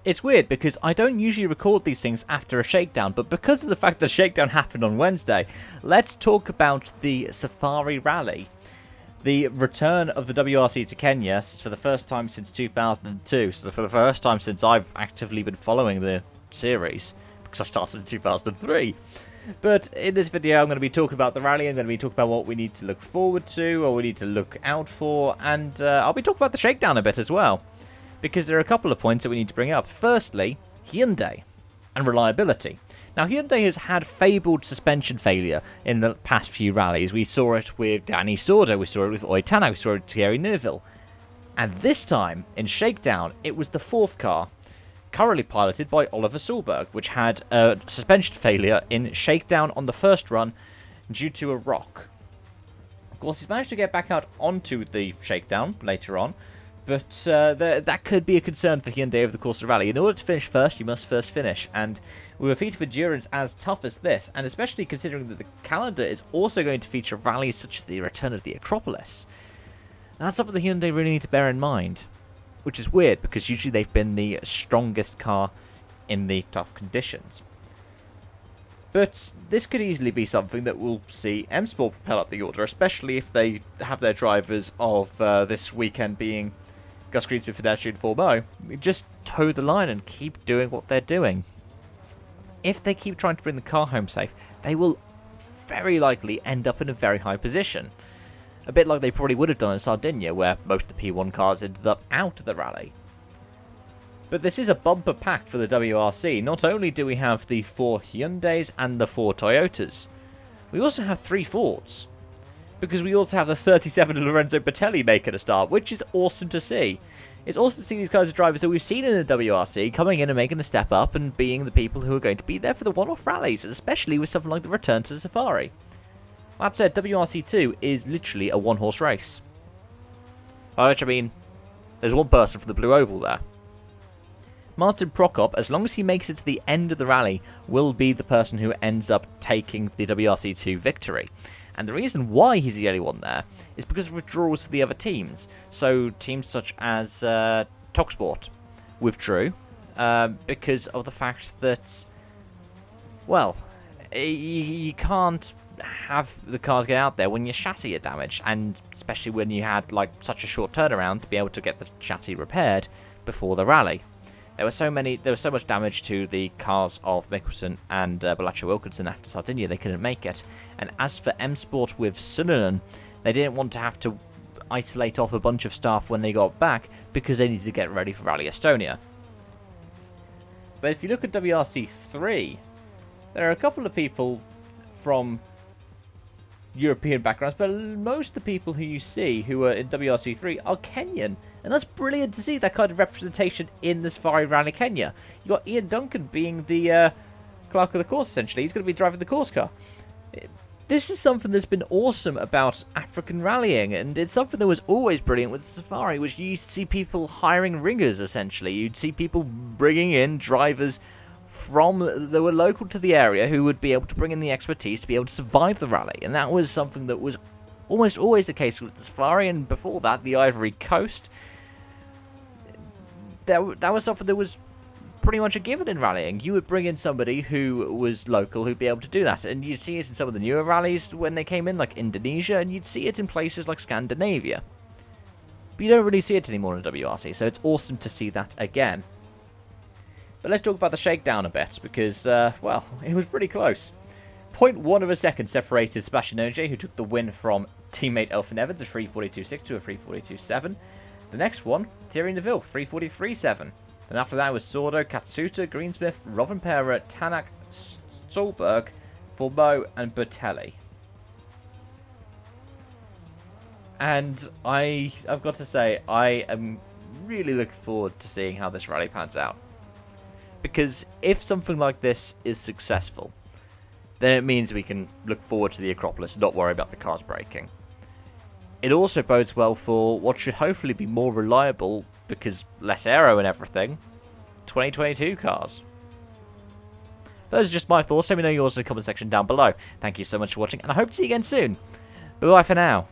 It's weird because I don't usually record these things after a shakedown, but because of the fact that the shakedown happened on Wednesday, let's talk about the Safari Rally. The return of the WRC to Kenya for the first time since 2002, so for the first time since I've actively been following the series, because I started in 2003. But in this video I'm going to be talking about the rally, I'm going to be talking about what we need to look forward to, or we need to look out for, and I'll be talking about the shakedown a bit as well. Because there are a couple of points that we need to bring up. Firstly, Hyundai and reliability. Now, Hyundai has had fabled suspension failure in the past few rallies. We saw it with Danny Sordo, we saw it with Oitana, we saw it with Thierry Neuville. And this time, in Shakedown, it was the fourth car, currently piloted by Oliver Solberg, which had a suspension failure in Shakedown on the first run due to a rock. Of course, he's managed to get back out onto the Shakedown later on, but that could be a concern for Hyundai over the course of the rally. In order to finish first, you must first finish. And with a feat of endurance as tough as this, and especially considering that the calendar is also going to feature rallies such as the return of the Acropolis, that's something the Hyundai really need to bear in mind. Which is weird, because usually they've been the strongest car in the tough conditions. But this could easily be something that we'll see M Sport propel up the order, especially if they have their drivers of this weekend being Gus Greensmith, Fidelity and Formeau, just toe the line and keep doing what they're doing. If they keep trying to bring the car home safe, they will very likely end up in a very high position. A bit like they probably would have done in Sardinia, where most of the P1 cars ended up out of the rally. But this is a bumper pack for the WRC. Not only do we have the 4 Hyundais and the 4 Toyotas, we also have 3 Fords. Because we also have the 37 Lorenzo Bertelli making a start, which is awesome to see. It's awesome to see these guys are drivers that we've seen in the WRC coming in and making a step up and being the people who are going to be there for the one-off rallies, especially with something like the return to the Safari. That said, WRC2 is literally a one-horse race. By which I mean, there's one person from the Blue Oval there. Martin Prokop, as long as he makes it to the end of the rally, will be the person who ends up taking the WRC2 victory. And the reason why he's the only one there is because of withdrawals for the other teams. So teams such as Talksport withdrew because of the fact that, well, you can't have the cars get out there when your chassis are damaged, and especially when you had like such a short turnaround to be able to get the chassis repaired before the rally. There was so much damage to the cars of Mikkelsen and Balacho Wilkinson after Sardinia, they couldn't make it. And as for M Sport with Sunderland, they didn't want to have to isolate off a bunch of staff when they got back because they needed to get ready for Rally Estonia. But if you look at WRC3, there are a couple of people from European backgrounds, but most of the people who you see who are in WRC3 are Kenyan, and that's brilliant to see that kind of representation in the Safari Rally Kenya. You got Ian Duncan being the clerk of the course, essentially. He's going to be driving the course car. This is something that's been awesome about African rallying, and it's something that was always brilliant with Safari, which you used to see people hiring ringers, essentially. You'd see people bringing in drivers that were local to the area who would be able to bring in the expertise to be able to survive the rally. And that was something that was almost always the case with the Safari, and before that, the Ivory Coast. That was something that was pretty much a given in rallying. You would bring in somebody who was local who'd be able to do that. And you'd see it in some of the newer rallies when they came in, like Indonesia, and you'd see it in places like Scandinavia. But you don't really see it anymore in WRC, so it's awesome to see that again. But let's talk about the shakedown a bit, because, well, it was pretty close. 0.1 of a second separated Sebastian Ogier, who took the win from teammate Elfyn Evans, a 3:42.6 to a 3:42.7. The next one, Thierry Neuville, 3:43.7. Then after that was Sordo, Katsuta, Greensmith, Rovanpera, Tanak, Solberg, Formeau, and Bertelli. And I've got to say, I am really looking forward to seeing how this rally pans out. Because if something like this is successful, then it means we can look forward to the Acropolis and not worry about the cars breaking. It also bodes well for what should hopefully be more reliable, because less aero and everything, 2022 cars. Those are just my thoughts. Let me know yours in the comment section down below. Thank you so much for watching, and I hope to see you again soon. Bye-bye for now.